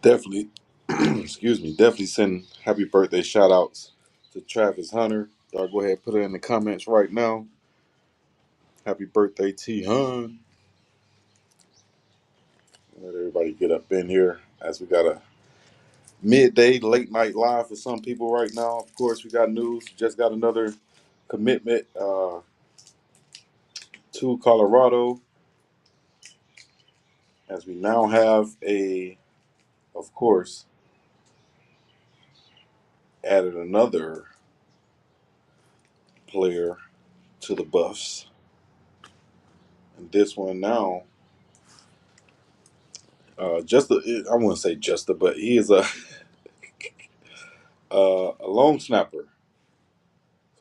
Definitely, excuse me, definitely send happy birthday shout outs to Travis Hunter. Y'all go ahead and put it in the comments right now. Happy birthday, T Hun. Let everybody get up in here as we got a midday late night live for some people right now. Of course, we got news. Just got another commitment to Colorado as we now have of course, added another player to the Buffs. And this one now, I wouldn't say but he is a long snapper.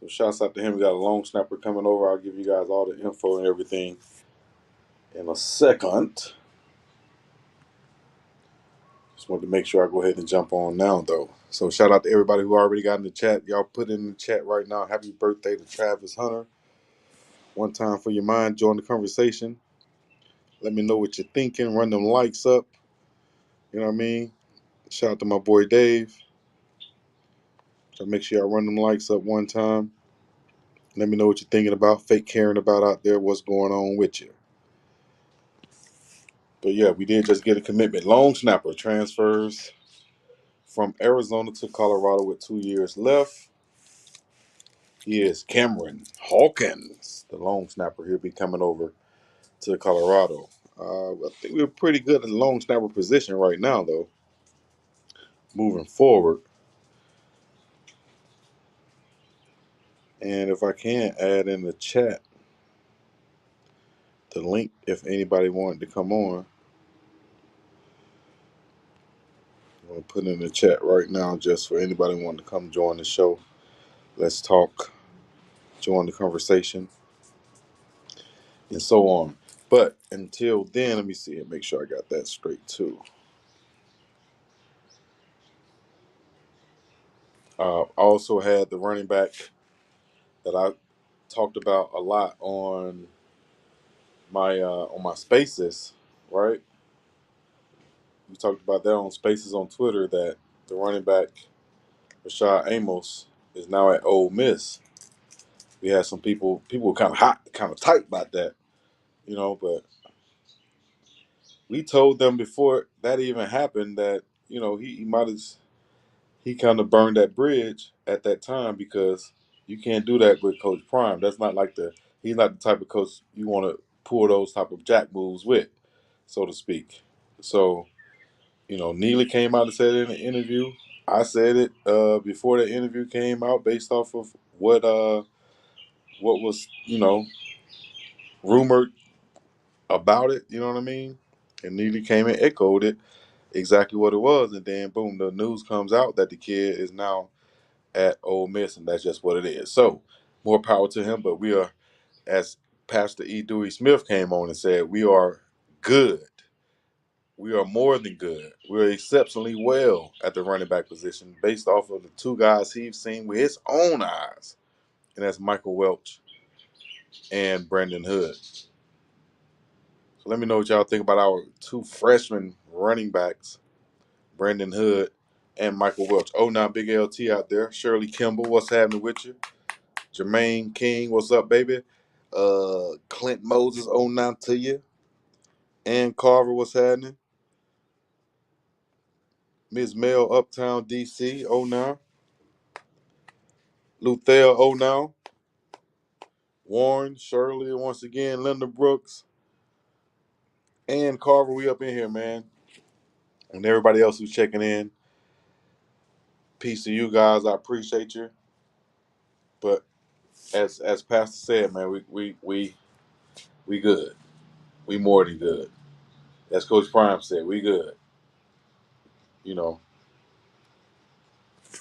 So shouts out to him. We got a long snapper coming over. I'll give you guys all the info and everything in a second. Just wanted to make sure I go ahead and jump on now, though. So shout out to everybody who already got in the chat. Y'all put in the chat right now. Happy birthday to Travis Hunter. One time for your mind. Join the conversation. Let me know what you're thinking. Run them likes up. You know what I mean? Shout out to my boy Dave. So make sure y'all run them likes up one time. Let me know what you're thinking about, fake caring about out there, what's going on with you. But yeah, we did just get a commitment. Long snapper transfers from Arizona to Colorado with 2 years left. He is Cameron Hawkins, the long snapper. He'll be coming over to Colorado. I think we're pretty good in the long snapper position right now, though. Moving forward, and if I can add in the chat the link, if anybody wanted to come on, I'm gonna put it in the chat right now, just for anybody wanting to come join the show. Let's talk, join the conversation, and so on. But until then, let me see and make sure I got that straight too. I also had the running back that I talked about a lot on my Spaces, right? We talked about that on Spaces on Twitter that the running back Rashad Amos is now at Ole Miss. We had some people were kind of hot, kind of tight about that, but we told them before that even happened that he might have he kind of burned that bridge at that time because you can't do that with Coach Prime. That's not like he's not the type of coach you want to pull those type of jack moves with, so to speak. So, Neely came out and said it in an interview. I said it before the interview came out based off of what was, rumored about it, you know what I mean? And Neely came and echoed it exactly what it was, and then boom, the news comes out that the kid is now at Ole Miss, and that's just what it is. So, more power to him. But we are, as Pastor E. Dewey Smith came on and said, we are good. We are more than good. We're exceptionally well at the running back position based off of the two guys he's seen with his own eyes, and that's Michael Welch and Brandon Hood. So let me know what y'all think about our two freshman running backs, Brandon Hood and Michael Welch. Oh, now Big LT out there. Shirley Kimball, what's happening with you? Jermaine King, what's up, baby? Clint Moses, 09 to you. Ann Carver, what's happening? Ms. Mel, Uptown, DC, 09. Luthel, 09. Warren, Shirley, once again, Linda Brooks, Ann Carver, we up in here, man. And everybody else who's checking in, peace to you guys. I appreciate you. But as Pastor said, man, we good. We more than good. As Coach Prime said, we good. You know,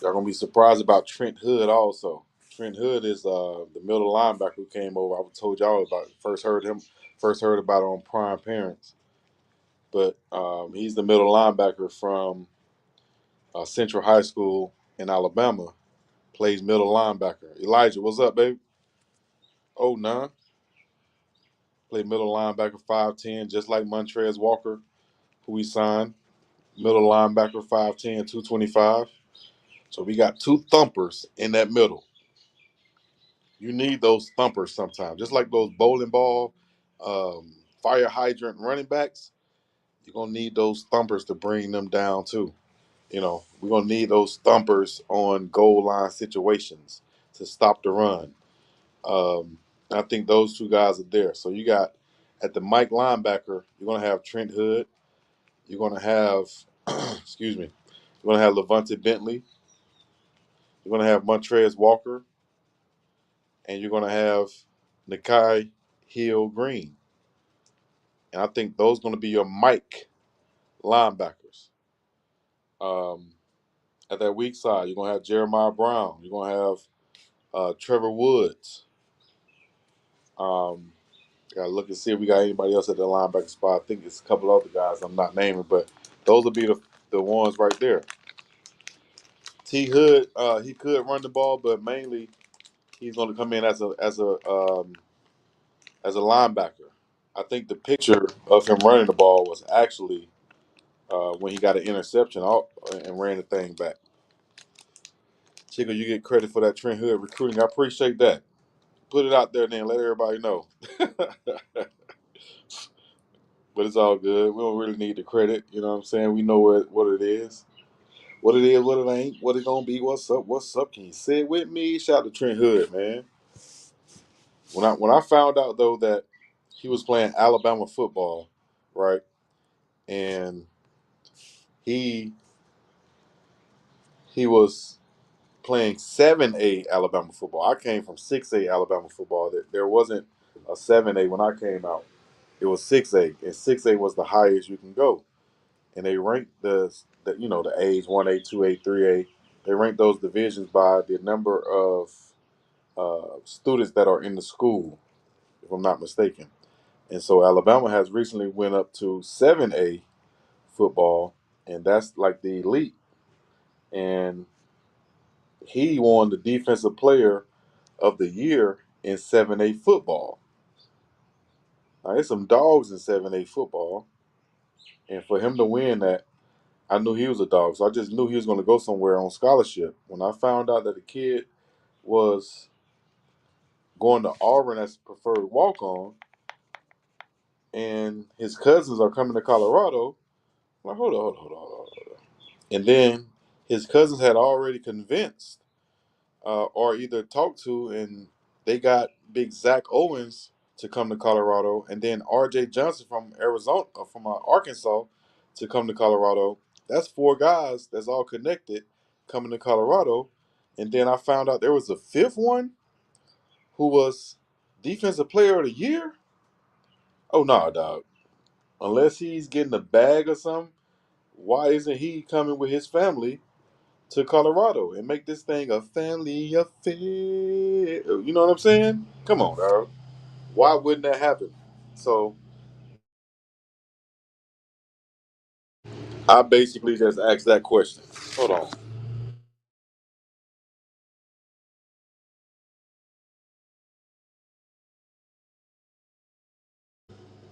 y'all gonna be surprised about Trent Hood also. Trent Hood is the middle linebacker who came over. I told y'all about it. First heard about it on Prime Parents. But he's the middle linebacker from Central High School in Alabama. Plays middle linebacker. Elijah, what's up, baby? Oh, nine. Played middle linebacker 5'10", just like Montrez Walker, who we signed. Middle linebacker, 5'10", 225. So we got two thumpers in that middle. You need those thumpers sometimes. Just like those bowling ball, fire hydrant running backs, you're going to need those thumpers to bring them down too. We're going to need those thumpers on goal line situations to stop the run. I think those two guys are there. So you got at the Mike linebacker, you're going to have Trent Hood. You're going to have, excuse me, you're going to have Levante Bentley. You're going to have Montrez Walker. And you're going to have Nikai Hill Green. And I think those are going to be your Mike linebackers. Um, at that weak side, you're going to have Jeremiah Brown. You're going to have Trevor Woods. Got to look and see if we got anybody else at the linebacker spot. I think it's a couple other guys I'm not naming, but those will be the ones right there. T. Hood, he could run the ball, but mainly he's going to come in as a linebacker. I think the picture of him running the ball was actually when he got an interception and ran the thing back. Chico, you get credit for that Trent Hood recruiting. I appreciate that. Put it out there then. Let everybody know. But it's all good. We don't really need the credit. You know what I'm saying? We know what it is. What it is, what it ain't, what it gonna be, what's up, what's up. Can you say it with me? Shout out to Trent Hood, man. When I found out though that he was playing Alabama football, right? And he he was playing 7A Alabama football. I came from 6A Alabama football. There wasn't a 7A when I came out. It was 6A, and 6A was the highest you can go. And they ranked the A's 1A, 2A, 3A. They ranked those divisions by the number of students that are in the school, if I'm not mistaken. And so Alabama has recently went up to 7A football, and that's like the elite. And he won the defensive player of the year in 7A football. Now, there's some dogs in 7A football, and for him to win that, I knew he was a dog, so I just knew he was going to go somewhere on scholarship. When I found out that the kid was going to Auburn as a preferred walk-on, and his cousins are coming to Colorado, I'm like, hold on. And then his cousins had already convinced or either talked to, and they got big Zach Owens to come to Colorado, and then R.J. Johnson from Arkansas, to come to Colorado. That's four guys that's all connected coming to Colorado, and then I found out there was a fifth one who was Defensive Player of the Year. Oh no, dog! Unless he's getting a bag or something, why isn't he coming with his family to Colorado and make this thing a family affair? You know what I'm saying? Come on, dog. Why wouldn't that happen? So I basically just asked that question. Hold on.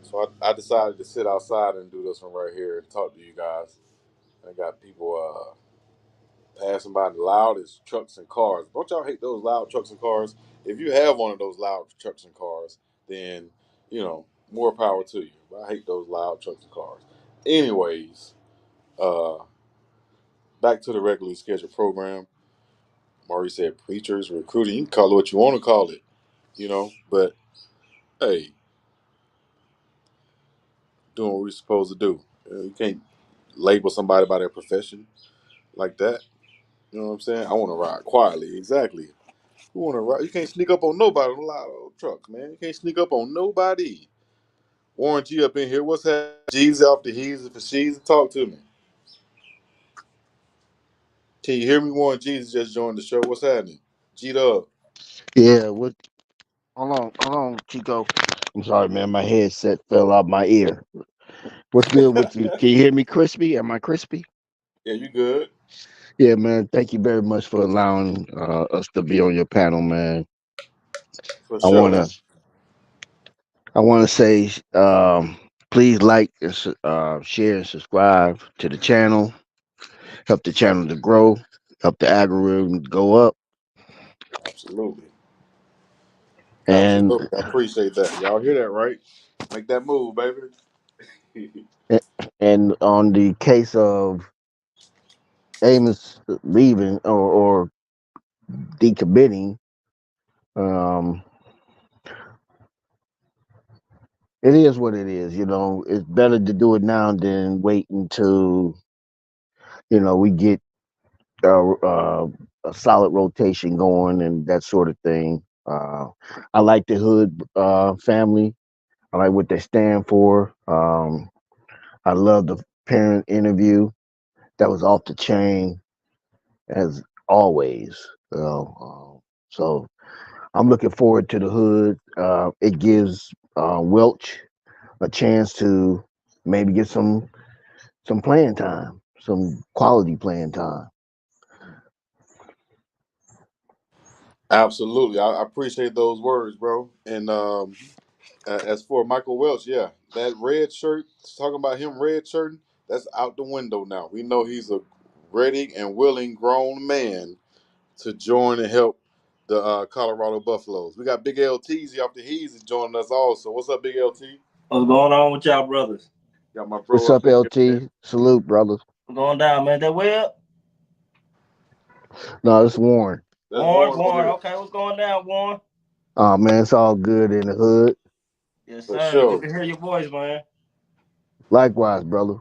So I decided to sit outside and do this one right here and talk to you guys. I got people passing by the loudest trucks and cars. Don't y'all hate those loud trucks and cars? If you have one of those loud trucks and cars, then more power to you. But I hate those loud trucks and cars. Anyways, uh, back to the regularly scheduled program. Maury said preachers, recruiting, you can call it what you want to call it, but hey, doing what we're supposed to do. You can't label somebody by their profession like that. You know what I'm saying? I want to ride quietly. Exactly. You want to ride? You can't sneak up on nobody on a loud old truck, man. You can't sneak up on nobody. Warren G up in here. What's happening? G's off the he's for she's. Talk to me. Can you hear me? Warren G's just joined the show. What's happening? G Dub. Yeah, what? Hold on, Chico. I'm sorry, man. My headset fell out my ear. What's good with you? Can you hear me crispy? Am I crispy? Yeah, you good? Yeah, man. Thank you very much for allowing us to be on your panel, man. For I sure. wanna, I wanna say, Please like and share and subscribe to the channel. Help the channel to grow. Help the algorithm go up. Absolutely. And Absolutely. I appreciate that. Y'all hear that, right? Make that move, baby. and on the case of Amos leaving or decommitting, um, it is what it is. You know, it's better to do it now than wait until we get a solid rotation going and that sort of thing. I like the Hood family. I like what they stand for. I love the parent interview. That was off the chain as always. So I'm looking forward to the Hood. It gives Welch a chance to maybe get some playing time, some quality playing time. Absolutely. I appreciate those words, bro. And as for Michael Welch, yeah, that red shirt, talking about him red shirting, that's out the window now. We know he's a ready and willing grown man to join and help the Colorado Buffaloes. We got Big LTZ off the He's joining us also. What's up, Big LT? What's going on with y'all brothers? Got my What's bro up up, in here, man. LT? Salute, brother. What's going down, man? That well? No, it's Warren. That's Warren, Warren over Warren. here. Okay, what's going down, Warren? Oh man, it's all good in the Hood. Yes, For sir. Good sure. to hear your voice, man. Likewise, brother.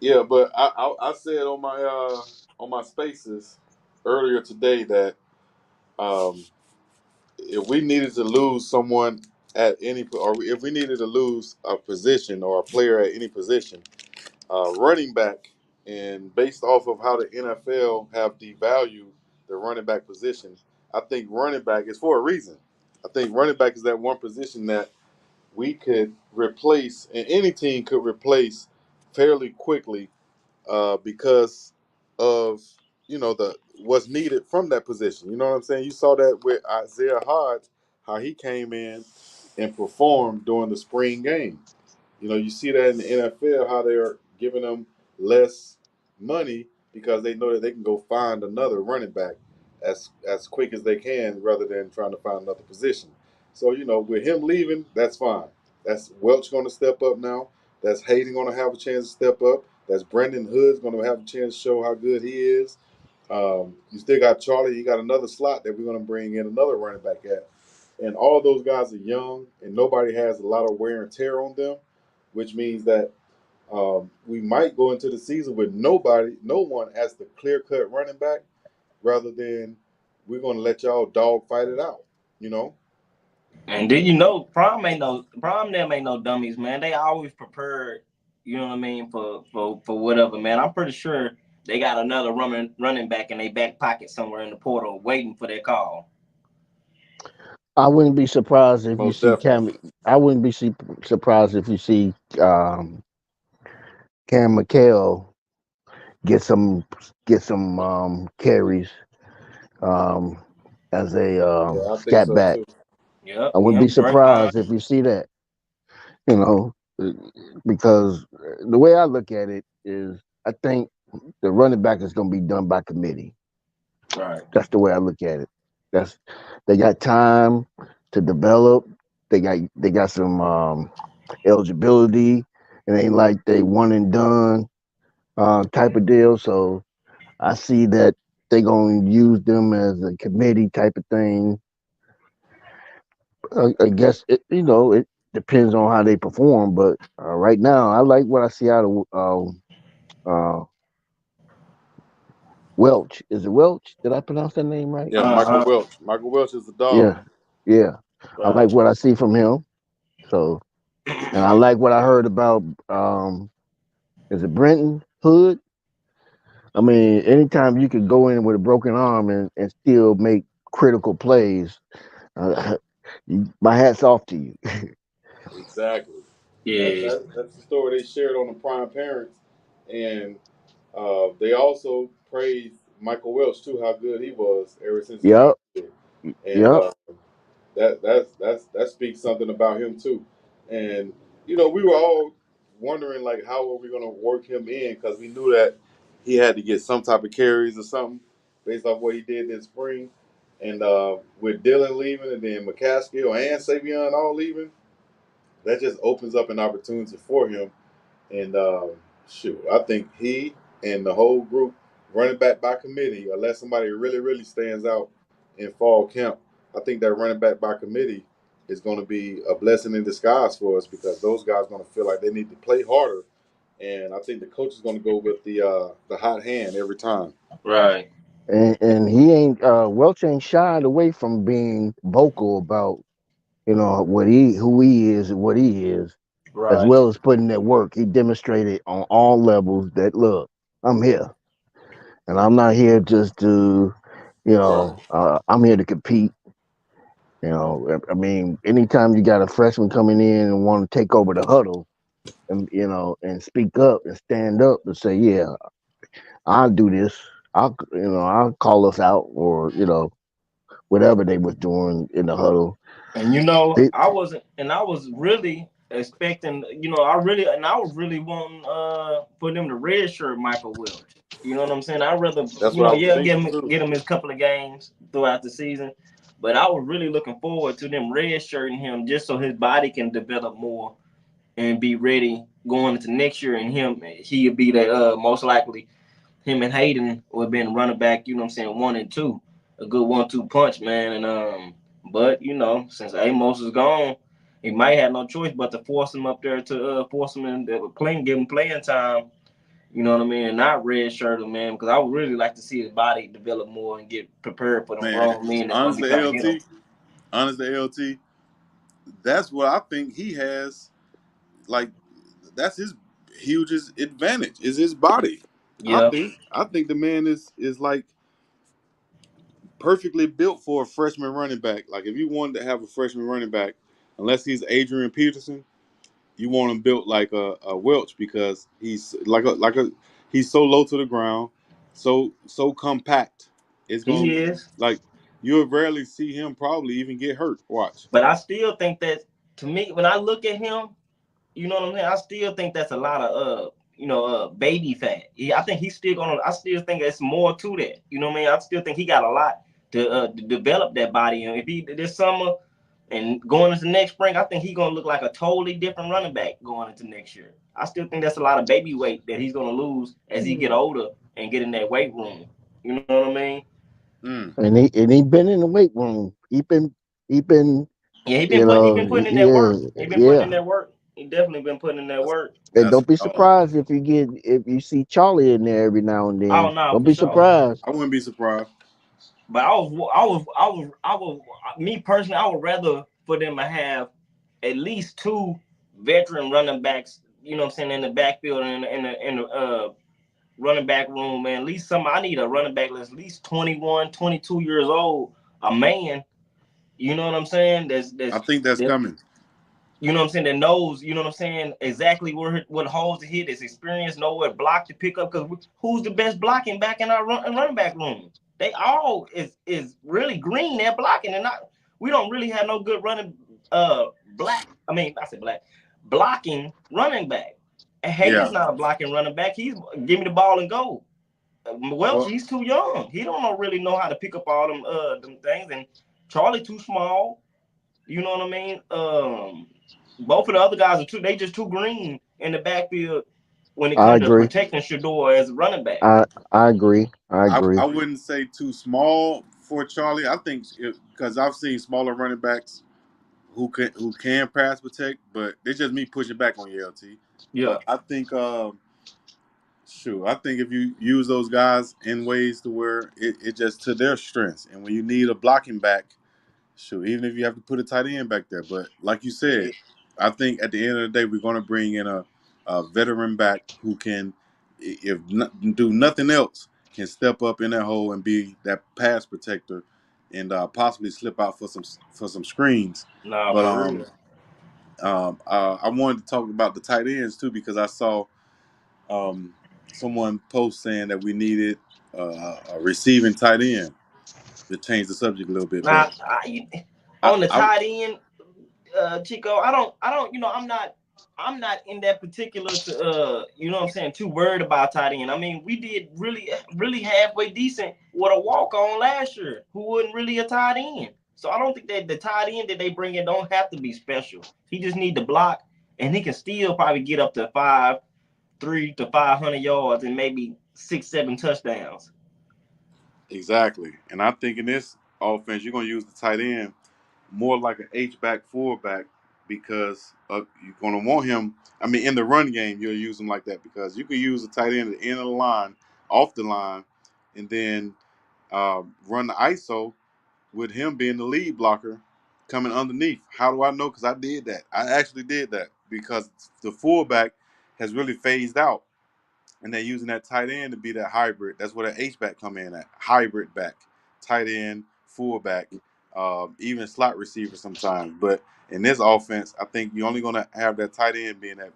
Yeah, but I said on my spaces earlier today that um, if we needed to lose someone at any, or if we needed to lose a position or a player at any position, running back, and based off of how the NFL have devalued the running back position, I think running back is for a reason. I think running back is that one position that we could replace, and any team could replace fairly quickly because of the what's needed from that position. You know what I'm saying? You saw that with Isaiah Hodge, how he came in and performed during the spring game. You see that in the NFL how they're giving them less money because they know that they can go find another running back as quick as they can rather than trying to find another position. So with him leaving, that's fine. That's Welch going to step up now. That's Hayden going to have a chance to step up. That's Brendan Hood's going to have a chance to show how good he is. You still got Charlie. You got another slot that we're going to bring in another running back at. And all those guys are young, and nobody has a lot of wear and tear on them, which means that we might go into the season with no one as the clear cut running back, rather than we're going to let y'all dog fight it out. You know, And then you know, prom them ain't no dummies, man. They always prepared, you know what I mean, for whatever, man. I'm pretty sure they got another running back in their back pocket somewhere in the portal waiting for their call. I wouldn't be surprised if you most see definitely. Cam. I wouldn't be surprised if you see Cam McHale get some carries um, as a Yeah, I think scat so back. too. I Yep, wouldn't be yep, surprised if you see that. You know, uh, because the way I look at it is, I think the running back is going to be done by committee. right. That's the way I look at it. That's They got time to develop. They got some eligibility. It ain't like they one and done type of deal. So I see that they gonna use them as a committee type of thing. I guess it depends on how they perform, but right now I like what I see out of Welch. Is it Welch? Did I pronounce that name right? Yeah, Uh Michael huh. Welch. Michael Welch is the dog. Yeah, yeah. I like Right. what I see from him. So, and I like what I heard about. Is it Brenton Hood? I mean, anytime you could go in with a broken arm and still make critical plays, uh, my hat's off to you. Exactly. Yeah. That's the story they shared on the Prime Parents, and they also praised Michael Welch too, how good he was ever since he got Yep, here, and yep. that speaks something about him too. And we were all wondering like how are we going to work him in because we knew that he had to get some type of carries or something based off what he did this spring. And with Dylan leaving and then McCaskill and Savion all leaving, that just opens up an opportunity for him. And shoot, I think he and the whole group running back by committee, unless somebody really, really stands out in fall camp, I think that running back by committee is going to be a blessing in disguise for us because those guys are going to feel like they need to play harder. And I think the coach is going to go with the hot hand every time. Right. And he ain't Welch ain't shied away from being vocal about what he who he is and what he is, as Right. well as putting that work. He demonstrated on all levels that look, I'm here, and I'm not here just to, Right. I'm here to compete. I mean, anytime you got a freshman coming in and want to take over the huddle and and speak up and stand up and say, yeah, I'll do this. I'll call us out, or whatever they was doing in the huddle. And They, I was really expecting, I was really wanting for them to redshirt Michael Welch. You know what I'm saying? I'd rather, That's what I was yeah, thinking too. get him his couple of games throughout the season. But I was really looking forward to them redshirting him just so his body can develop more and be ready going into next year. And he'll be the most likely him and Hayden would have been running back, you know what I'm saying, 1 and 2. A good 1-2 punch, man. And but since Amos is gone, he might have no choice but to force him up there to force him in playing, give him playing time. You know what I mean? And not red shirt him, man, because I would really like to see his body develop more and get prepared for them Man, grown men that's gonna be honestly, trying to hit him. LT, that's what I think he has. Like, that's his hugest advantage is his body. Yeah, I think the man is like perfectly built for a freshman running back. Like if you wanted to have a freshman running back, unless he's Adrian Peterson, you want him built like a Welch because he's he's so low to the ground, so compact. It's he gonna is. like you'll rarely see him probably even get hurt. Watch. But I still think that, to me, when I look at him, you know what I'm saying? I still think that's a lot of baby fat. I think he's still gonna. I still think there's more to that. You know what I mean? I still think he got a lot to develop that body. And if he this summer and going into next spring, I think he's gonna look like a totally different running back going into next year. I still think that's a lot of baby weight that he's gonna lose as he get older and get in that weight room. You know what I mean? Mm. and he been in the weight room. He been Yeah, he been putting in that yeah, work. He been putting in yeah. that work. He definitely been putting in that That's work. And that's don't be phenomenal. surprised if you see Charlie in there every now and Oh then. no, Don't for be sure. surprised. I wouldn't be surprised. But me personally, I would rather for them to have at least two veteran running backs. You know what I'm saying, in the backfield and in the running back room, man. At least I need a running back that's at least 21, 22 years old, a man. You know what I'm saying? I think that's That coming. you know what I'm saying, that knows, you know what I'm saying, exactly what holes to hit, is experience, know what block to pick up. Because who's the best blocking back in our running back room? They all is really green at blocking, and not we don't really have no good running black. I mean, I said black blocking running back. And Hayden's Yeah. not a blocking running back. He's give me the ball and go. Welch, Well, he's too young. He don't really know how to pick up all them things. And Charlie too small. You know what I mean? Both of the other guys are too. They just too green in the backfield when it I comes to agree. protecting Shador as a running back. I agree. I I agree. wouldn't say too small for Charlie. I think because I've seen smaller running backs who can pass protect, but it's just me pushing back on you, LT. Yeah. But I think sure, I think if you use those guys in ways to where it just to their strengths, and when you need a blocking back, sure, even if you have to put a tight end back there. But like you said, I think at the end of the day, we're going to bring in a veteran back who can, if not, do nothing else, can step up in that hole and be that pass protector, and possibly slip out for some screens. Nah, But for real. I wanted to talk about the tight ends too because I saw um, someone post saying that we needed a receiving tight end to change the subject a little bit. But Now, I, on the I tight end, Chico, I don't. I'm not. I'm not in that particular to you know what I'm saying, too worried about tight end. I mean, we did really halfway decent with a walk on last year who wasn't really a tight end. So I don't think that the tight end that they bring in don't have to be special. He just need to block, and he can still probably get up to 300 to 500 yards and maybe 6 7 touchdowns. Exactly. And I think in this offense, you're going to use the tight end more like an H back, fullback, because you're going to want him. I mean, in the run game, you'll use him like that because you can use the tight end at the end of the line, off the line, and then run the ISO with him being the lead blocker coming underneath. How do I know? Because I did that. I actually did that because the fullback has really phased out, and they're using that tight end to be that hybrid. That's where the H back come in at, hybrid back, tight end, fullback, even slot receiver sometimes. But in this offense, I think you're only going to have that tight end being that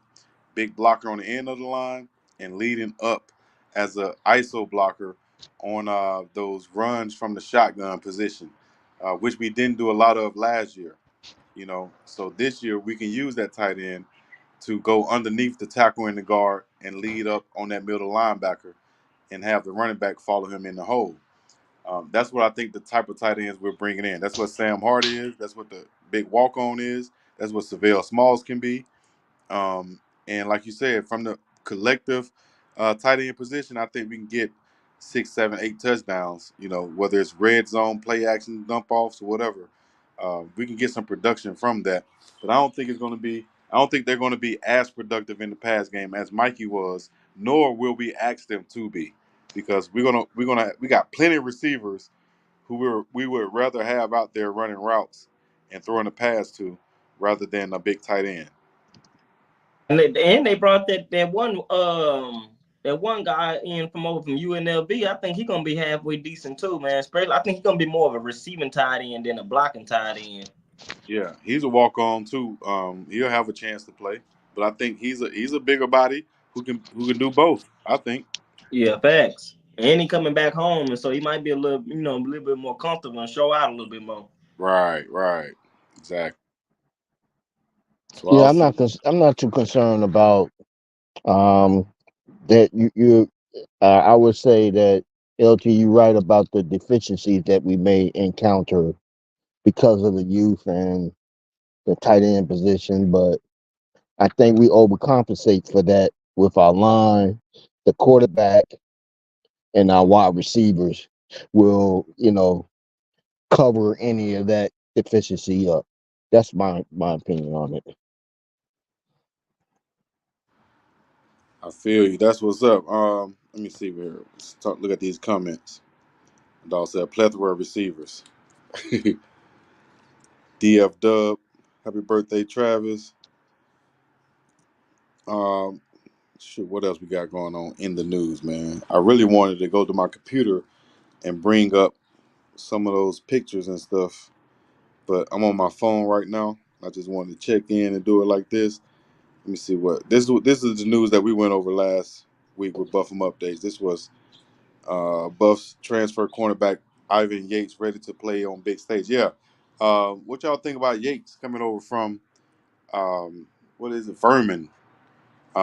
big blocker on the end of the line and leading up as a ISO blocker on those runs from the shotgun position, which we didn't do a lot of last year. So this year we can use that tight end to go underneath the tackle in the guard and lead up on that middle linebacker and have the running back follow him in the hole. That's what I think the type of tight ends we're bringing in. That's what Sam Hardy is. That's what the big walk on is. That's what Savell Smalls can be. And like you said, from the collective tight end position, I think we can get 6, 7, 8 touchdowns. Whether it's red zone, play action, dump offs, or whatever. We can get some production from that. But I don't think it's going to be. I don't think they're going to be as productive in the pass game as Mikey was, nor will we ask them to be, because we got plenty of receivers who we would rather have out there running routes and throwing a pass to rather than a big tight end. And they brought that one guy in from over from UNLV. I think he's gonna be halfway decent too, man. Especially, I think he's gonna be more of a receiving tight end than a blocking tight end. Yeah, he's a walk on too. He'll have a chance to play, but I think he's a bigger body who can do both. I think. Yeah, facts. And he coming back home, and so he might be a little bit more comfortable and show out a little bit more. Right, right, exactly. So Yeah, I'll see. I'm not too concerned about um that you I would say that LT, you right about the deficiencies that we may encounter because of the youth and the tight end position, but I think we overcompensate for that with our line, the quarterback, and our wide receivers will, cover any of that deficiency up. That's my opinion on it. I feel you. That's what's up. Let me see here. Look at these comments. Dog said plethora of receivers. DF Dub, happy birthday, Travis. Um, Shit, what else we got going on in the news, man? I really wanted to go to my computer and bring up some of those pictures and stuff, but I'm on my phone right now. I just wanted to check in and do it like this. Let me see what this is the news that we went over last week with Buffum updates. This was Buffs transfer cornerback Ivan Yates ready to play on big stage. Yeah, what y'all think about Yates coming over from what is it, Furman?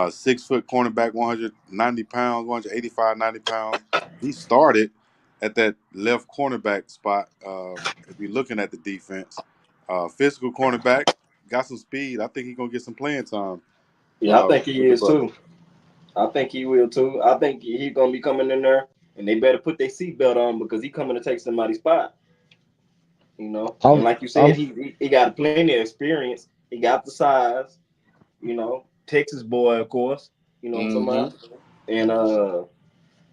6 foot cornerback, 190 pounds, 185, 90 pounds. He started at that left cornerback spot. If you're looking at the defense, physical cornerback, got some speed. I think he's gonna get some playing time Yeah, I think he with the is Bucks. too. I think he will too. I think he's gonna be coming in there, and they better put their seatbelt on because he coming to take somebody's spot. And I'm like you said, I'm he got plenty of experience. He got the size. Texas boy, of course. You know what I'm talking Mm-hmm. about? And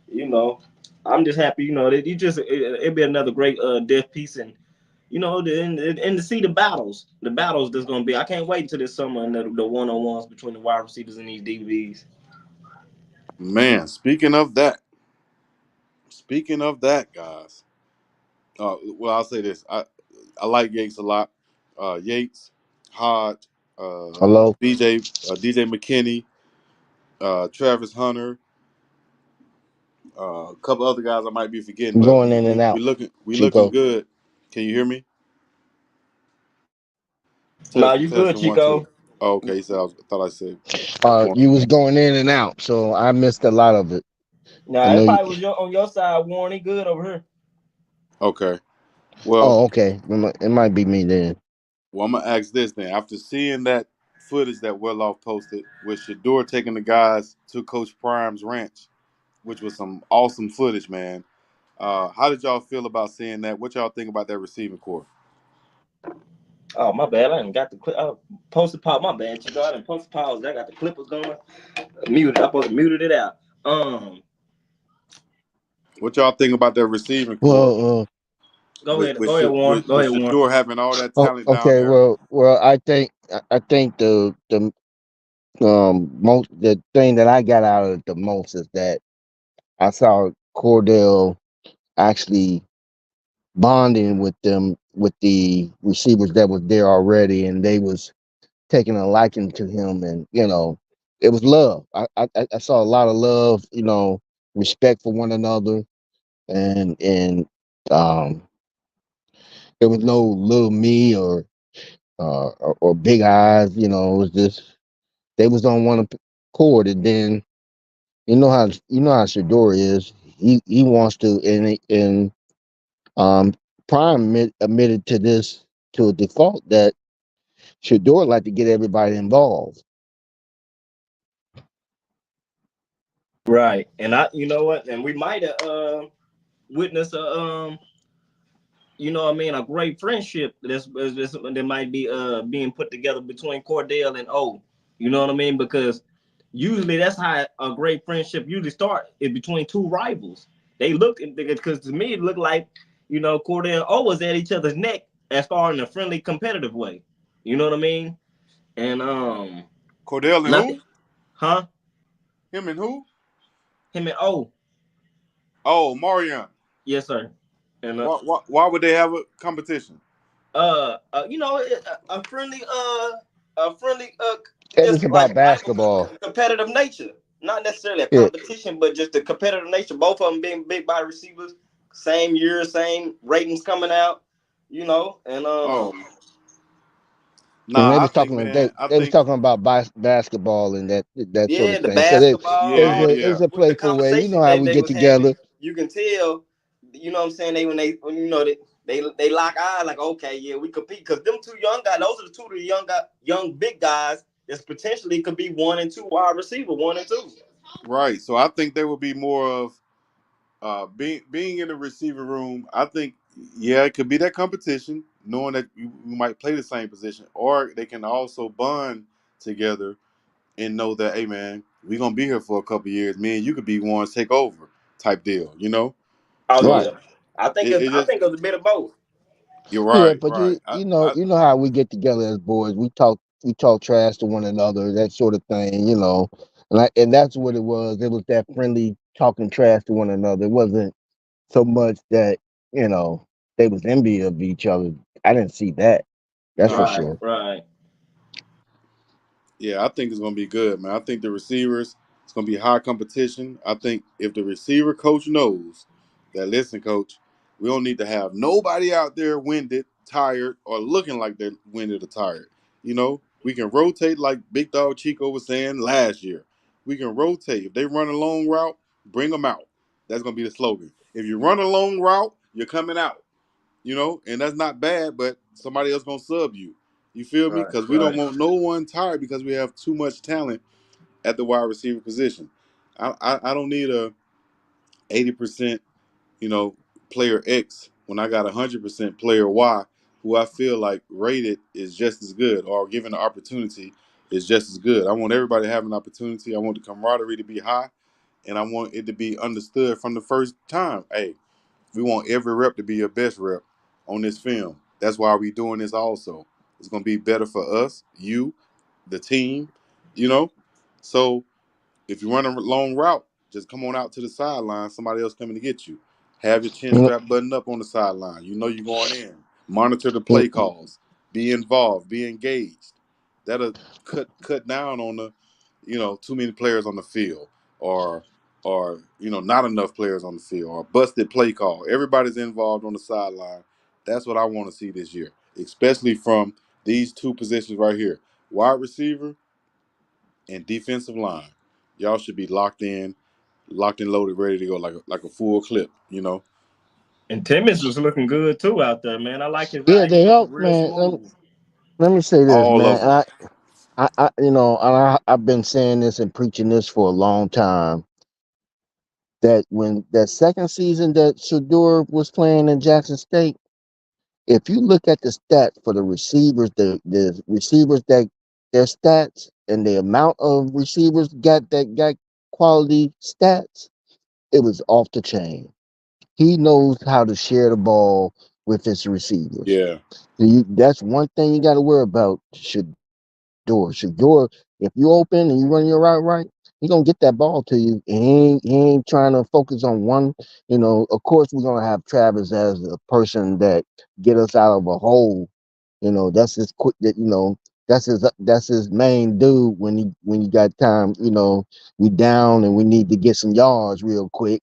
you know, I'm just happy. That you just it'll be another great death piece, and to see the battles that's gonna be. I can't wait until this summer and the one-on-ones between the wide receivers and these DBs. Man, speaking of that, guys. Well, I'll say this: I like Yates a lot. Yates, Hodge, hello. DJ McKinney, Travis Hunter, a couple other guys I might be forgetting, I'm but going we in and we, we out, looking we looking Chico. good. Can you hear me? Nah, Test you good, testing 1 2. Chico? Okay, so I thought I said Warren. You was going in and out, so I missed a lot of it. I Nah, know it you. probably was on your side, Warren. He good over here. Okay. Well, Oh, okay. It might be me then. I'm gonna ask this then. After seeing that footage that Welloff posted with Shador taking the guys to Coach Prime's ranch, which was some awesome footage, man. How did y'all feel about seeing that? What y'all think about that receiving core? Oh, my bad. I didn't got the clip. Posted pause. My bad. You know, I didn't post pause. I got the clippers going. Muted. I supposed to muted it out. What y'all think about that receiving core Well, Go ahead. Go ahead, Warren. Go with ahead, Warren. Shador having all that talent down okay. there? Well, I think the thing that I got out of it the most is that I saw Cordell actually bonding with them with the receivers that was there already, and they was taking a liking to him, and it was love. I saw a lot of love, respect for one another, and um, there was no little me or big eyes. It was just they was on one accord, and then you know how Shador is. He wants to, and um, Prime admitted to this to a default that Shador like to get everybody involved. Right, and you know what, and we might have witnessed a you know what I mean, a great friendship that might be being put together between Cordell and O. You know what I mean? Because usually that's how a great friendship usually start is between two rivals. They look because to me it looked like Cordell and O was at each other's neck as far in a friendly, competitive way. You know what I mean? And Cordell and nothing, who? huh? Him and who? Him and O, Oh, Marion. yes sir. And Why would they have a competition? a friendly It was just like about rival basketball. competitive nature, not necessarily a Yeah, competition but just the competitive nature, both of them being big by receivers, same year, same ratings coming out, and Oh, and they nah. I was think, talking man. I they was think, talking about basketball and that sort yeah, of the thing. So it was basketball yeah, a it yeah. was a with the playful way. You know conversation how that we they get was having, together. you can tell, what I'm saying, when they lock eyes like, okay, yeah, we compete, because them two young guys, those are the two of the young big guys that's potentially could be 1 and 2 wide receiver, 1 and 2. Right. So I think there would be more of being in the receiver room. I think, yeah, it could be that competition, knowing that you might play the same position, or they can also bond together and know that, hey, man, we're gonna be here for a couple years. Me and you could be ones take over type deal. Oh So Right. yeah, I think it just it's a bit of both. you're Yeah, right, but right. you know how we get together as boys. We talk trash to one another, that sort of thing. And that's what it was. It was that friendly talking trash to one another. It wasn't so much that you know they was envy of each other. I didn't see that. That's for Nah. Right, sure. right. Yeah, I think it's gonna be good, man. I think the receivers, it's gonna be high competition. I think if the receiver coach knows that, listen, coach, we don't need to have nobody out there winded, tired, or looking like they're winded or tired. We can rotate like Big Dog Chico was saying last year. We can rotate. If they run a long route, bring them out. That's gonna be the slogan. If you run a long route, you're coming out. And that's not bad, but somebody else gonna sub you. You feel me? Right, Because we don't right. want no one tired because we have too much talent at the wide receiver position. I don't need a 80% you know player X when I got 100% player Y who I feel like rated is just as good or given the opportunity is just as good. I want everybody to have an opportunity. I want the camaraderie to be high, and I want it to be understood from the first time. Hey, we want every rep to be your best rep on this film. That's why we doing this also. It's gonna be better for us, you, the team, you know. So if you run a long route, just come on out to the sideline. Somebody else coming to get you. Have your chin You know, strap buttoned up on the sideline. You know you're going in. Monitor the you play calls. Be involved. Be engaged. That'll cut down on the, too many players on the field, or not enough players on the field, or busted play call. Everybody's involved on the sideline. That's what I want to see this year, especially from these two positions right here. wide receiver, and defensive line. Y'all should be locked and loaded, ready to go like a full clip. You know, And Timmons was looking good too out there, man. I like his Yeah, eye. He they looking help, real man. smooth. Let me say this, all of man. them. You know, and I've been saying this and preaching this for a long time. That when that second season that Shador was playing in Jackson State, if you look at the stats for the receivers, the receivers that their stats and the amount of receivers got quality stats, it was off the chain. He knows how to share the ball with his receivers. Yeah, That's one thing you got to worry about. Shador, if you open and you run your route right, he gonna get that ball to you. And he ain't trying to focus on one. You know, of course, we're gonna have Travis as a person that get us out of a hole. You know, that's his quick. You know, that's his main dude when you got time. You know, we down and we need to get some yards real quick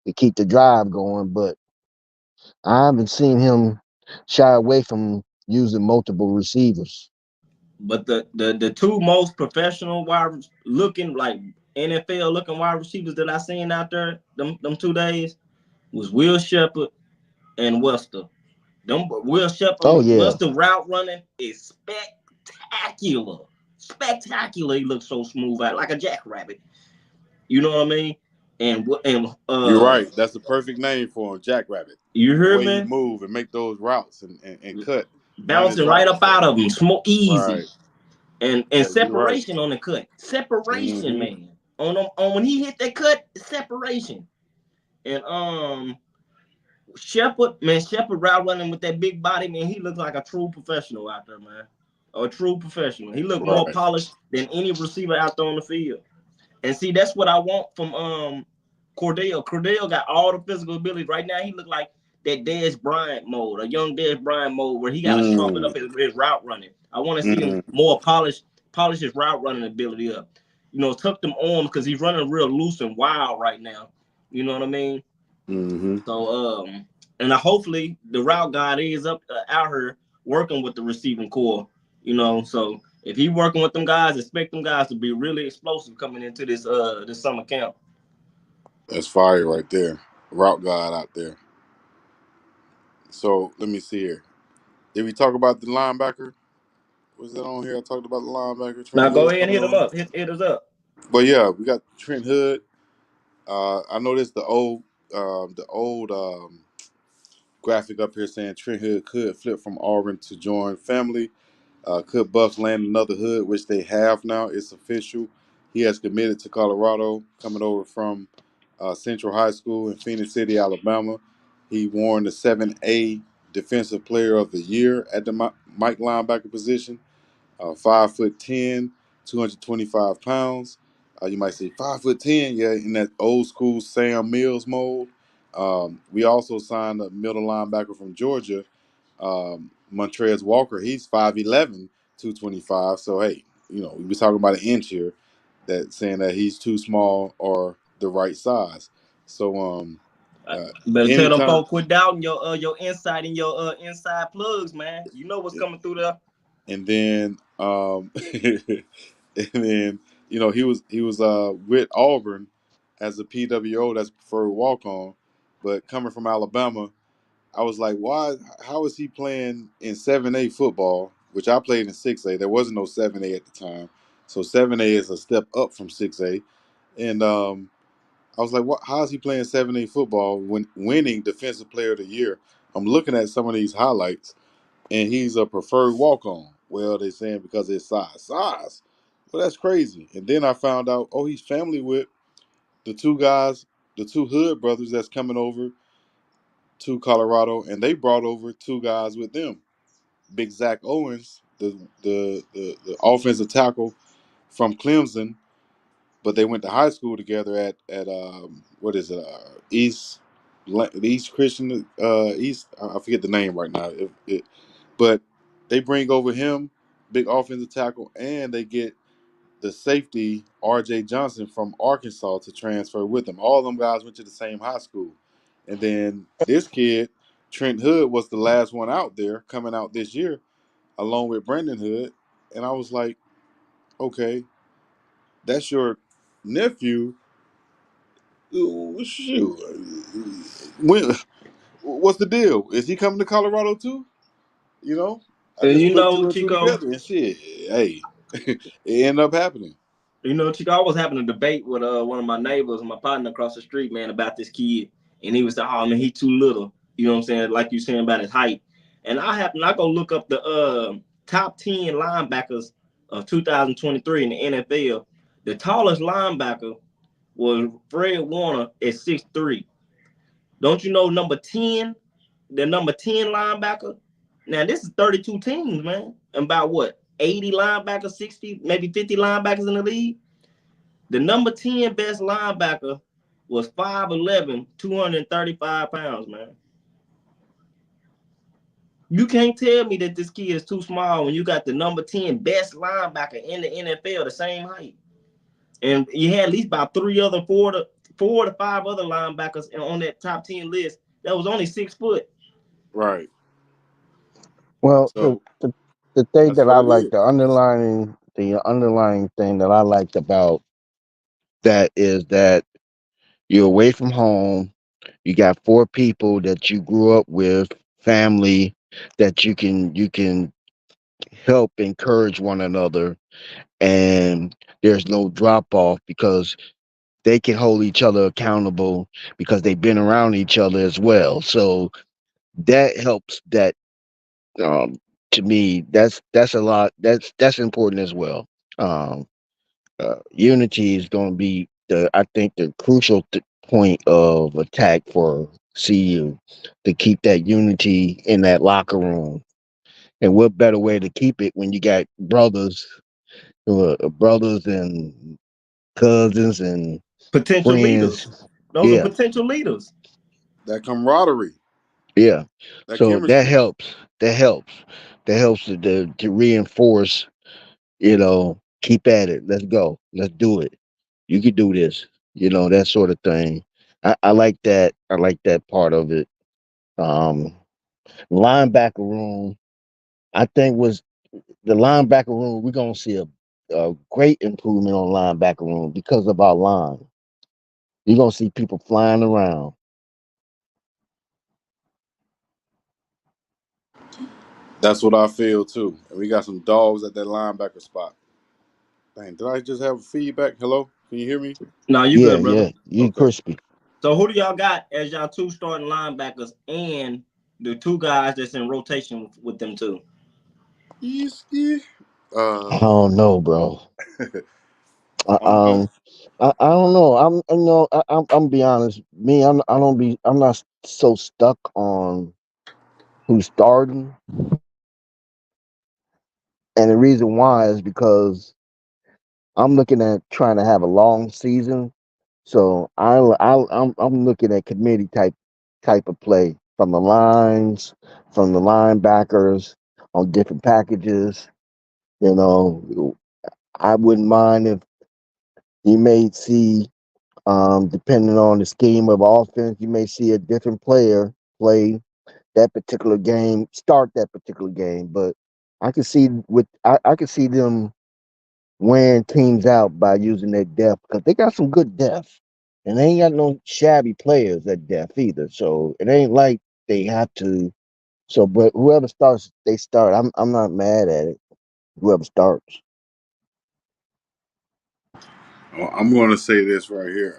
to keep the drive going. But I haven't seen him shy away from using multiple receivers. But the two most professional looking like NFL looking wide receivers that I seen out there them 2 days was Will Shepherd and Wester. Them Will Shepherd Oh yeah. Wester route running is spectacular. Spectacular. He looks so smooth out like a jackrabbit. You know what I mean? you're right. That's the perfect name for him, Jackrabbit. You The hear way he me? move and make those routes and cut, run his Bouncing right routes. up out of him, easy. Right. And Yeah, you're right. separation on the cut. Separation, Hmm. man. On when he hit that cut, separation. And Shepard route running with that big body, man. He looked like a true professional out there, man. A true professional. He looked more Right. polished than any receiver out there on the field. And see, that's what I want from Cordell. Cordell got all the physical ability. Right now, he looked like that Dez Bryant mode, a young Dez Bryant mode, where he got to sharpen Mm. up his route running. I want to see him Mm. more polish his route running ability up. You know, tuck them arms because he's running real loose and wild right now. You know what I mean? Hmm. So and hopefully the route guy is up out here working with the receiving core. You know, so if he working with them guys, expect them guys to be really explosive coming into this summer camp. That's fire right there. Route God out there. So let me see here. Did we talk about the linebacker? Was that on here? I talked about the linebacker. Now Trent go Hood ahead and coming hit them over. up. Hit us up. But yeah, we got Trent Hood. I noticed the old graphic up here saying Trent Hood could flip from Auburn to join family. Could Bucks land another Hood, which they have now? It's official. He has committed to Colorado, coming over from Central High School in Phoenix City, Alabama. He won the 7A Defensive Player of the Year at the Mike linebacker position. 5'10", 225 pounds. You might say 5'10", yeah, in that old school Sam Mills mold. We also signed a middle linebacker from Georgia, Montrez Walker. He's 5'11", 225. So hey, we was talking about an inch here, that saying that he's too small or the right size. So uh, Better tell them anytime, folks quit doubting your insight and your inside plugs, man. You know what's coming through there. and then and then he was with Auburn as a PWO, that's preferred walk on, but coming from Alabama, I was like, why? How is he playing in 7A football, which I played in 6A? There wasn't no 7A at the time, so 7A is a step up from 6A, and I was like, what? How is he playing 7A football when winning Defensive Player of the Year? I'm looking at some of these highlights, and he's a preferred walk on. Well, they're saying because it's size. Size. Well, that's crazy. And then I found out, oh, he's family with the two guys, the two Hood brothers that's coming over to Colorado, and they brought over two guys with them. Big Zach Owens, the offensive tackle from Clemson, but they went to high school together at what is it, East Christian, East, I forget the name right now. But they bring over him, big offensive tackle, and they get the safety R.J. Johnson from Arkansas to transfer with them. All of them guys went to the same high school, and then this kid, Trent Hood, was the last one out there coming out this year, along with Brandon Hood, And I was like, okay, that's your nephew. Shoot, when, what's the deal? Is he coming to Colorado too? You know, I And just you put know, two and two Chico, together and shit. Hey, it ended up happening. Chico, I was having a debate with one of my neighbors, my partner across the street, man, about this kid, and he was like, "Oh man, he too little." You know what I'm saying? Like you saying about his height. And I go look up the top 10 linebackers of 2023 in the NFL. The tallest linebacker was Fred Warner at 6'3". Don't you know number 10, the number 10 linebacker? Now this is 32 teams, man. And about what? 80 linebackers, 60, maybe 50 linebackers in the league. The number 10 best linebacker was 5'11", 235 pounds, man. You can't tell me that this kid is too small when you got the number 10 best linebacker in the NFL the same height. And you had at least about four to five other linebackers on that top 10 list that was only 6 foot. Right. Well, So the thing that's that what I it like, is. the underlying thing that I liked about that is that you're away from home. You got four people that you grew up with, family that you can help encourage one another, and there's no drop off because they can hold each other accountable because they've been around each other as well. So that helps. That um, to me, that's a lot. That's important as well. Um, Unity is going to be I think the crucial point of attack for CU to keep that unity in that locker room. And what better way to keep it when you got brothers and cousins and Potential leaders. friends? Those are Yeah, potential leaders. That camaraderie, yeah. that So that chemistry. helps. That helps. That helps to reinforce. Keep at it. Let's go. Let's do it. You can do this. That sort of thing. I like that. I like that part of it. Um, Linebacker room. I think was the linebacker room. We're gonna see a great improvement on linebacker room because of our line. You're gonna see people flying around. That's what I feel too. And we got some dogs at that linebacker spot. Dang, did I just have feedback? Hello? Can you hear me? No, you Yeah, good, brother. yeah. You Okay. crispy. So who do y'all got as y'all two starting linebackers and the two guys that's in rotation with them two? Easy. I Uh, don't know, bro. I, I'm um, I don't know. I'm be honest. Me, I'm not so stuck on who's starting, and the reason why is because I'm looking at trying to have a long season. So I'm looking at committee type of play from the lines, from the linebackers on different packages. You know, I wouldn't mind if you may see, depending on the scheme of offense, you may see a different player play that particular game, start that particular game. But I can see them wearing teams out by using their depth because they got some good depth, and they ain't got no shabby players at depth either. So it ain't like they have to. So, but whoever starts, they start. I'm not mad at it. Whoever starts. I'm going to say this right here.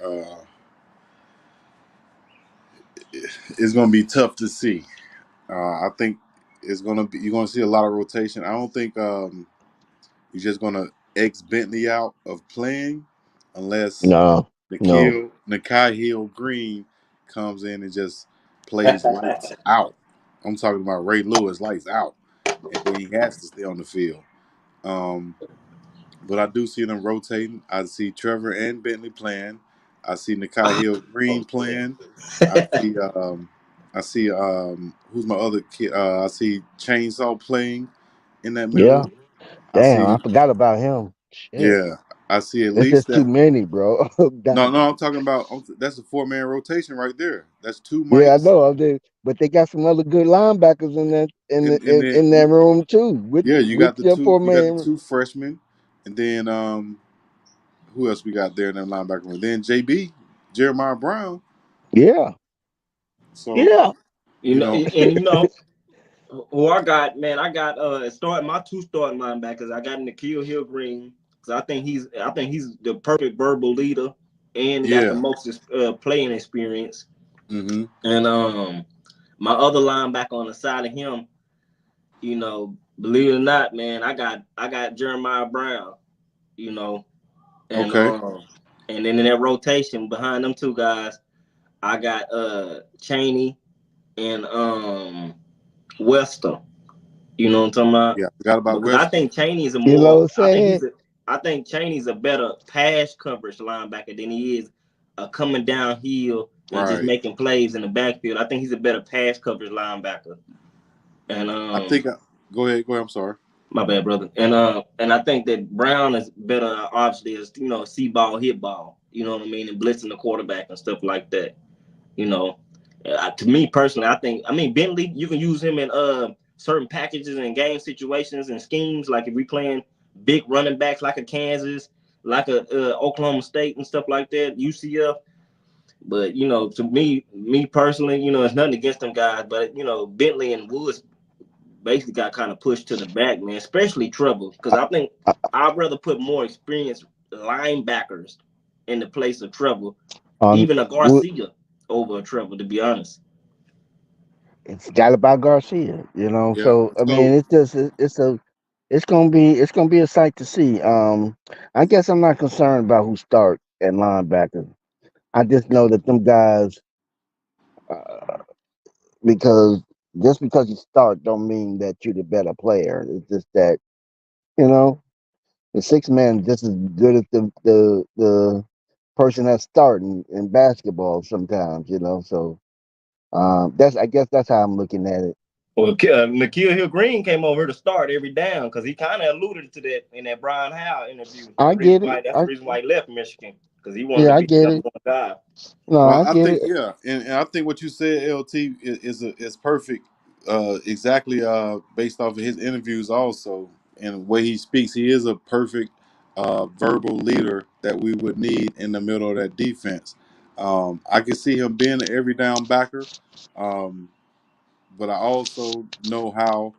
It's going to be tough to see. I think it's going to be you're going to see a lot of rotation. I don't think you're just going to X Bentley out of playing unless No, no. Nakai Hill Green comes in and just plays lights out. I'm talking about Ray Lewis lights out, and then he has to stay on the field. Um, but I do see them rotating. I see Trevor and Bentley playing. I see Nakai Hill Green playing. I see who's my other kid? I see Chainsaw playing in that Yeah. middle. I Damn, I see forgot about him. Shit. yeah. I see at It's least just too that. many, bro. No, God. no, I'm talking about that's a 4-man rotation right there. That's two Yeah, I Mikes, know. But they got some other good linebackers in that and then in that room too. yeah, you With got the your two. four You got the man. two freshmen, and then who else we got there in that linebacker room? Then JB Jeremiah Brown. Yeah, So yeah. You you know, know, and you know who I got, man. I got starting my two starting linebackers. I got Nikhil Hill Green because I think he's the perfect verbal leader and got the yeah. most playing experience. Mm-hmm. And my other linebacker on the side of him, believe it or not, man, I got Jeremiah Brown. You know, and Okay. and then in that rotation behind them two guys, I got Cheney and Wester. You know what I'm talking about? Yeah, I forgot about Because I Wester. think Cheney's a You know what more I'm saying? I think Cheney's a better pass coverage linebacker than he is coming downhill and just Right. making plays in the backfield. I think he's a better pass coverage linebacker. And I think. Go ahead. Go ahead. I'm sorry. my bad, brother. And I think that Brown is better, obviously, as see ball, hit ball. You know what I mean, and blitzing the quarterback and stuff like that. You know, to me personally, I mean Bentley, you can use him in certain packages and game situations and schemes. Like if we playing big running backs like a Kansas, like a Oklahoma State and stuff like that, UCF. But to me personally, it's nothing against them guys, but Bentley and Woods basically got kind of pushed to the back, man. Especially Trevor, because I, I think I, I'd rather put more experienced linebackers in the place of Trevor, on even a Wood, Garcia over a Trevor, to be honest. it's got about Garcia. Yeah. So I So mean, it's gonna be a sight to see. I guess I'm not concerned about who start at linebacker. I just know that them guys, uh, because just because you start don't mean that you're the better player. It's just that you know the six man just as good as the person that's starting in basketball sometimes. So that's I guess that's how I'm looking at it. Well, Nikhil Hill Green came over to start every down because he kind of alluded to that in that Brian Howe interview. I get it. That's the reason why he left Michigan because he wanted Yeah, to I be the get number it. one guy. No, well, I I get think it. yeah, and I think what you said, LT, is perfect. Exactly. Based off of his interviews, also, and the way he speaks, he is a perfect verbal leader that we would need in the middle of that defense. I can see him being an every down backer, um, but I also know how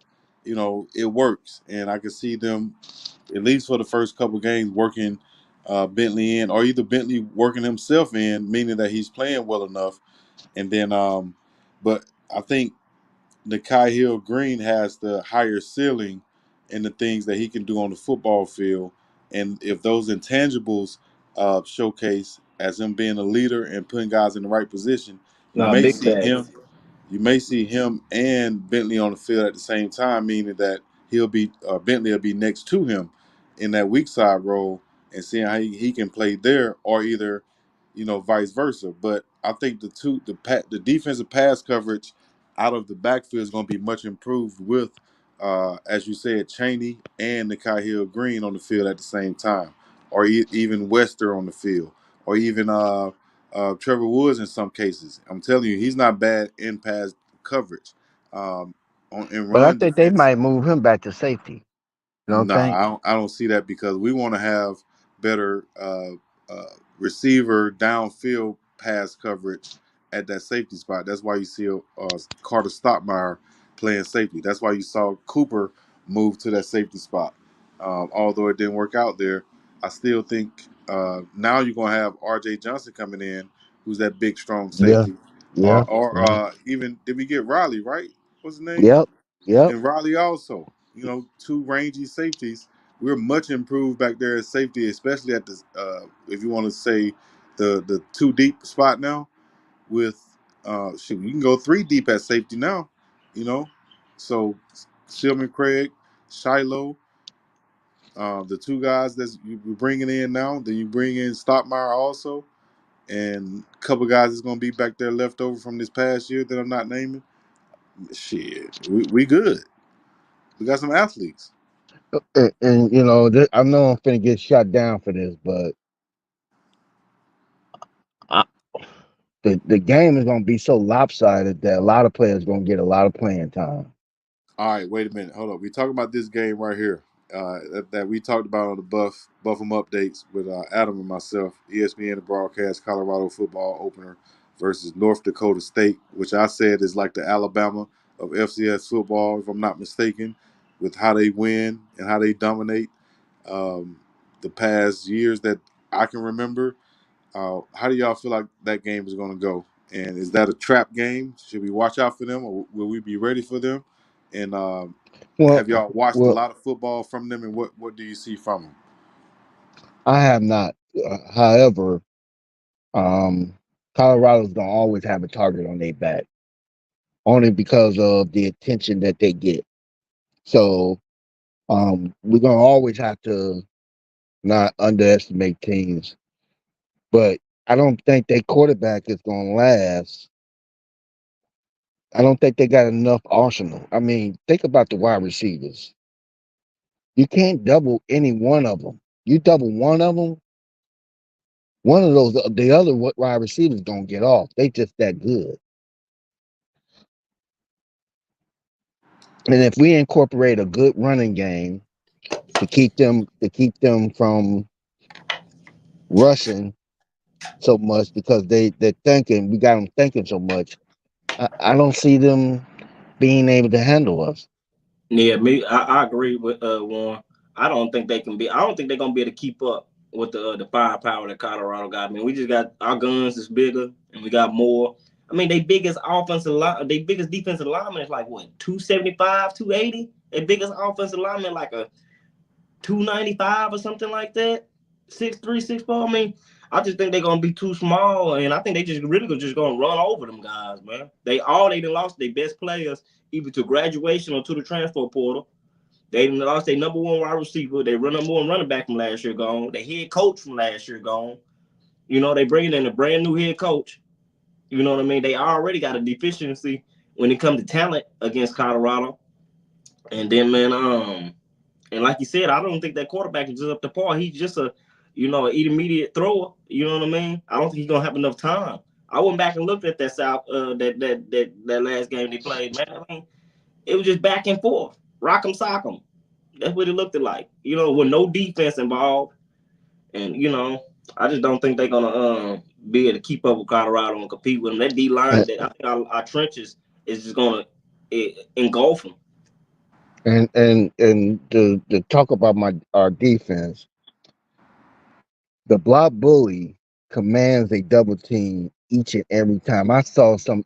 it works, and I can see them at least for the first couple games working Bentley in, or either Bentley working himself in, meaning that he's playing well enough. And then, but I think Nikai Hill Green has the higher ceiling in the things that he can do on the football field. And if those intangibles showcase as him being a leader and putting guys in the right position, you Nah, may big see facts. him you may see him and Bentley on the field at the same time, meaning that Bentley will be next to him in that weak side role and seeing how he can play there, or either vice versa. But I think the defensive pass coverage out of the backfield is going to be much improved with, as you said, Cheney and Nikai Hill Green on the field at the same time, or even Wester on the field, or even Trevor Woods in some cases. I'm telling you, he's not bad in pass coverage. Um, in But I run think they defense, might move him back to safety. You don't nah, think? I don't see that because we want to have better uh, receiver downfield pass coverage at that safety spot. That's why you see Carter Stockmeyer playing safety. That's why you saw Cooper move to that safety spot. Although it didn't work out there, I still think now you're gonna have R.J. Johnson coming in, who's that big, strong Yeah, safety, yeah, or yeah. even did we get Riley right? What's his name? Yep, yep. And Riley also, two rangy safeties. We're much improved back there at safety, especially at the if you want to say the two deep spot now. With shoot, you can go three deep at safety now. You know, so Silman Craig, Shiloh, the two guys that you're bringing in now. Then you bring in Stockmeyer also, and a couple guys that's going to be back there left over from this past year that I'm not naming. Shit, we good. We got some athletes. And I know I'm finna get shut down for this, but I, the game is gonna be so lopsided that a lot of players gonna get a lot of playing time. All right, wait a minute. Hold up. We talking about this game right here that we talked about on the Buffum updates with Adam and myself. ESPN the broadcast Colorado football opener versus North Dakota State, which I said is like the Alabama of FCS football, if I'm not mistaken, with how they win and how they dominate um, the past years that I can remember. How do y'all feel like that game is going to go? And is that a trap game? Should we watch out for them, or will we be ready for them? And Well, have y'all watched a well, lot of football from them? And what do you see from them? I have not. However, um, Colorado's gonna always have a target on their back, only because of the attention that they get. So we're gonna always have to not underestimate teams. But I don't think their quarterback is gonna last. I don't think they got enough arsenal. I mean, think about the wide receivers. You can't double any one of them. You double one of them, one of those, the other wide receivers gonna get off. They just that good. And if we incorporate a good running game to keep them from rushing so much because they're thinking we got them thinking so much, I don't see them being able to handle us. Yeah, I agree with Warren. I don't think they can be. I don't think they're gonna be able to keep up with the firepower that Colorado got. I mean, we just got our guns is bigger and we got more. I mean, they biggest defensive lineman is like what 275, 280. Their biggest offensive lineman like a 295 or something like that. 6'3", 6'4". I mean, I just think they're gonna be too small, and I think they just really just gonna run over them guys, man. They done lost their best players either to graduation or to the transfer portal. They done lost their number one wide receiver. They run number one running back from last year gone. Their head coach from last year gone. You know, they bringing in a brand new head coach. You know what I mean? They already got a deficiency when it comes to talent against Colorado. And then, man, and like you said, I don't think that quarterback is just up to par. He's just an intermediate thrower. You know what I mean? I don't think he's gonna have enough time. I went back and looked at that South that last game they played, man. I mean, it was just back and forth, rock 'em, sock 'em. That's what it looked like. You know, with no defense involved, and I just don't think they're gonna be able to keep up with Colorado and compete with them. That D line, that I think our trenches is just gonna engulf them. And to talk about our defense, the block bully commands a double team each and every time. I saw some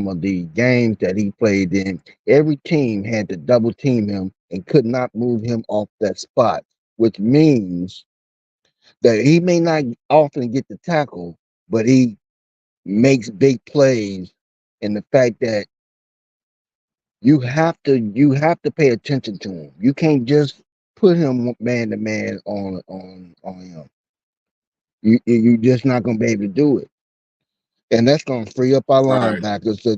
of the games that he played in. Every team had to double team him and could not move him off that spot, which means that he may not often get the tackle, but he makes big plays. And the fact that you have to pay attention to him. You can't just put him man to man on him. You're just not gonna be able to do it, and that's gonna free up our All right, linebackers to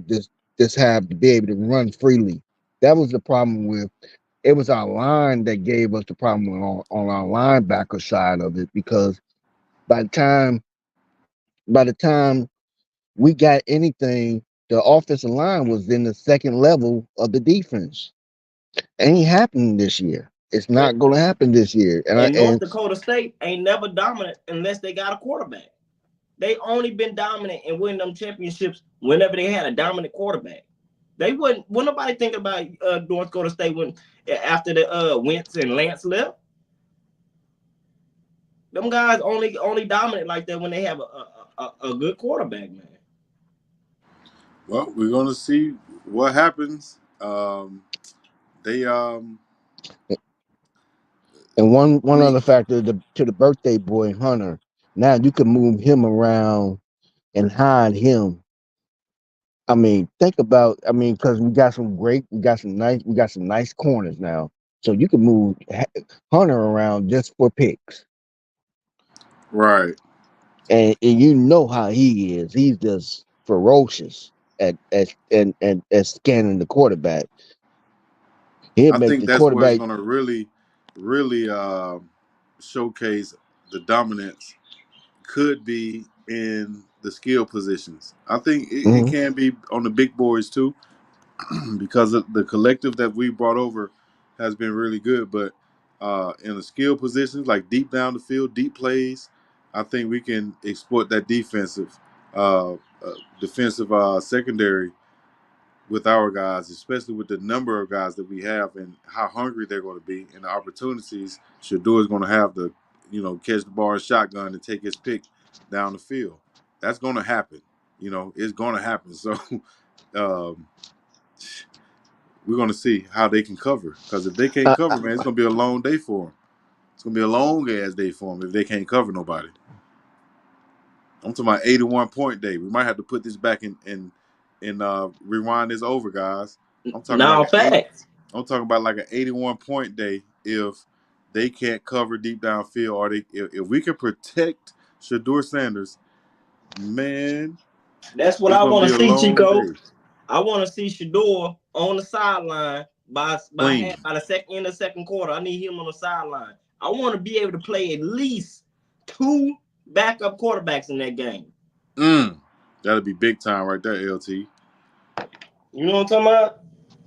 just have to be able to run freely. That was the problem with it. Was our line that gave us the problem on our linebacker side of it, because by the time by the time we got anything, the offensive line was in the second level of the defense. Ain't happening this year. It's And, not going to happen this year. And I and North and Dakota State ain't never dominant unless they got a quarterback. They only been dominant and winning them championships whenever they had a dominant quarterback. They wouldn't. When nobody thinking about North Dakota State when after the Wentz and Lance left. Them guys only dominant like that when they have a good quarterback, man. well, we're gonna see what happens. They and one we other factor, to the birthday boy Hunter. Now you can move him around and hide him. I mean, think about. I mean, because we got some nice corners now, so you can move Hunter around just for picks, right. and you know how he is. He's just ferocious at scanning the quarterback. He'll I make think the that's where it's quarterback. gonna really. really showcase the dominance could be in the skill positions. I think it Hmm. can be on the big boys too, because of the collective that we brought over has been really good. But in the skill positions, like deep down the field, deep plays, I think we can exploit that uh, defensive secondary with our guys, especially with the number of guys that we have and how hungry they're going to be and the opportunities Shador is going to have to, catch the ball in shotgun and take his pick down the field. That's going to happen. It's going to happen. So um, we're going to see how they can cover. Because if they can't I, cover, man, it's going to be a long day for them. It's going to be a long ass day for them if they can't cover nobody. I'm talking about 81 point day. We might have to put this back and rewind this over, guys. I'm talking like Now, an eight. facts. I'm talking about like an 81 point day if they can't cover deep downfield, or if we can protect Shador Sanders, man, That's what it's I gonna want be to a see, long Chico. day. I want to see Shador on the sideline Clean. by the second in the second quarter. I need him on the sideline. I want to be able to play at least two backup quarterbacks in that game. Mm. That'll be big time right there, LT. You know what I'm talking about?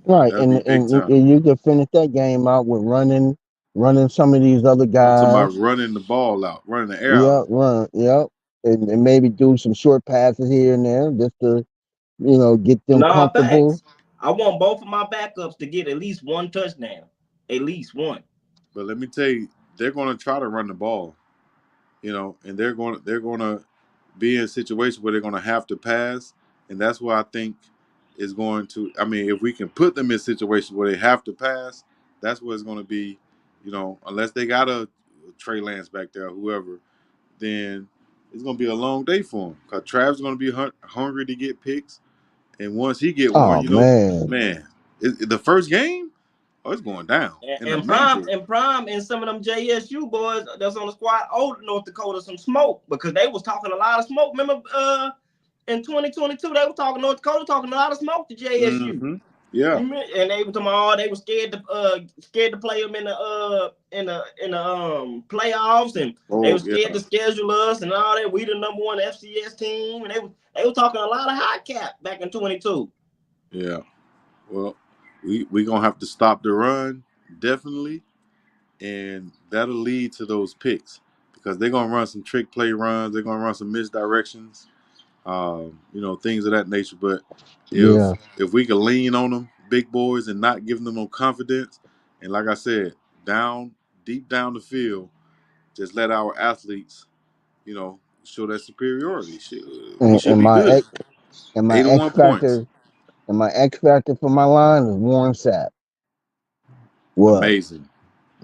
right, That'll be big time. and you can finish that game out with running some of these other I'm talking about guys. running the ball out, running the air out. Yep, run. Yep, and maybe do some short passes here and there just to get them Nah, comfortable. facts. I want both of my backups to get at least one touchdown. At least one. But let me tell you, they're gonna try to run the ball, and they're going to be in a situation where they're going to have to pass, and that's why I think is going to. I mean, if we can put them in situations where they have to pass, that's what it's going to be. Unless they got a Trey Lance back there or whoever, then it's going to be a long day for him. Cause Trav's going to be hungry to get picks, and once he get one, Oh man. man, the first game, it's going down in the And making. Prime and some of them JSU boys that's on the squad old North Dakota some smoke because they was talking a lot of smoke. Remember in 2022 they were talking North Dakota talking a lot of smoke to JSU. Mm-hmm. Yeah. And they were talking about they were scared to play them in the playoffs, and they were Oh scared yeah. to schedule us and all that. We the number one FCS team, and they were talking a lot of high cap back in 22. Yeah. Well, we gonna have to stop the run definitely, and that'll lead to those picks because they're gonna run some trick play runs. They're gonna run some misdirections, things of that nature. But if Yeah. if we can lean on them, big boys, and not give them no confidence, and like I said, down deep down the field, just let our athletes, show that superiority. We And, should and be my good. X and my X 81 points, factor and my X factor for my line is Warren Sapp. What? amazing.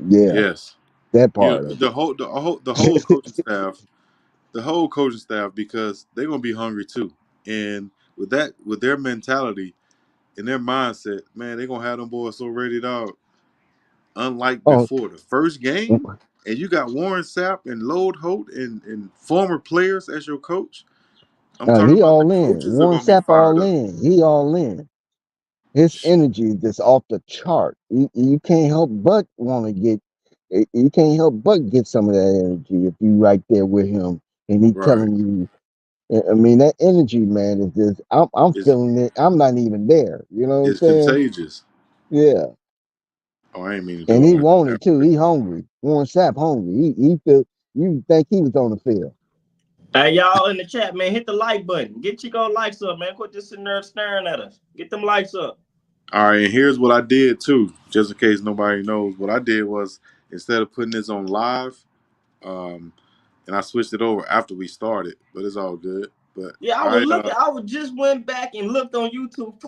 Yeah, Yes. that Yeah, part of the whole coaching it. staff, because they're gonna be hungry too. And with their mentality and their mindset, man, they're gonna have them boys so ready, dog. Unlike Oh, before the first game, and you got Warren Sapp and Lode Holt and former players as your coach. I'm talking he about the all in. coaches are Warren gonna be Sapp fired all up. in. He all in. His energy is just off the chart. You can't help but want to get. You can't help but get some of that energy if you right there with him and he Right. telling you. I mean that energy, man, is just. I'm It's feeling it. I'm not even there. You know what I'm it's saying? contagious. Yeah. Oh, I ain't mean to And do he all wanted that. too. He hungry. Warren Sapp hungry. He feel. You think he was on the field? Hey, y'all in the chat, man, hit the like button. Get Chico likes up, man. Quit just sitting there staring at us. Get them likes up. All right, and here's what I did too, just in case nobody knows. What I did was instead of putting this on live, um, and I switched it over after we started, but it's all good. But Yeah, I I was just went back and looked on YouTube.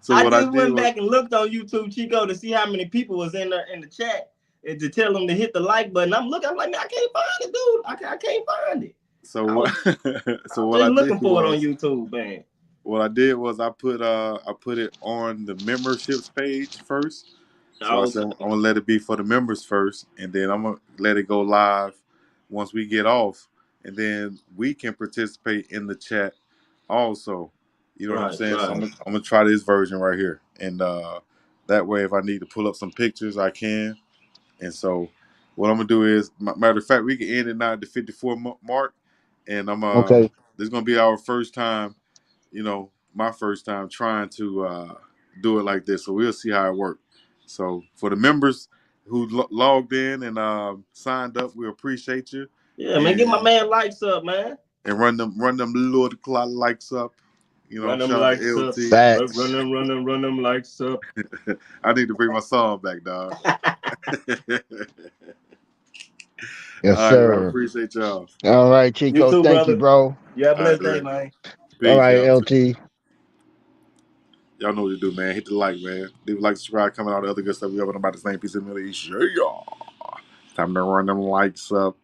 so I what I just did went was back and looked on YouTube, Chico, to see how many people was in the chat and to tell them to hit the like button. I'm looking, I'm like, man, I can't find it, dude. I can't find it. so I what was I so was what just I did looking for it on was YouTube, man. I put it on the memberships page first. So I said Okay. I'm gonna let it be for the members first, and then I'm gonna let it go live once we get off, and then we can participate in the chat also. You know what I'm Right, saying? So right. I'm gonna try this version right here, and That way, if I need to pull up some pictures, I can. And so, what I'm gonna do is, matter of fact, we can end it now at the 54 mark, and Okay. this is gonna be our first time, my first time trying to do it like this. So we'll see how it works. So for the members who logged in and signed up, we appreciate you. Yeah, man, get my And man likes up, man. run them little clock likes up. Run them Shout out likes to up. LT. Facts. Run them likes up. I need to bring my song back, dog. Yes, All right, bro. sir. Appreciate y'all. All right, You Chico. too, Thank you, brother. bro. You have a All right, blessed day, man. man. All Peace, right, y'all. LT. Y'all know what to do, man. Hit the like, man. Leave a like, subscribe, comment, all the other good stuff. We have about the same piece of meal each. Yeah. Time to run them likes up.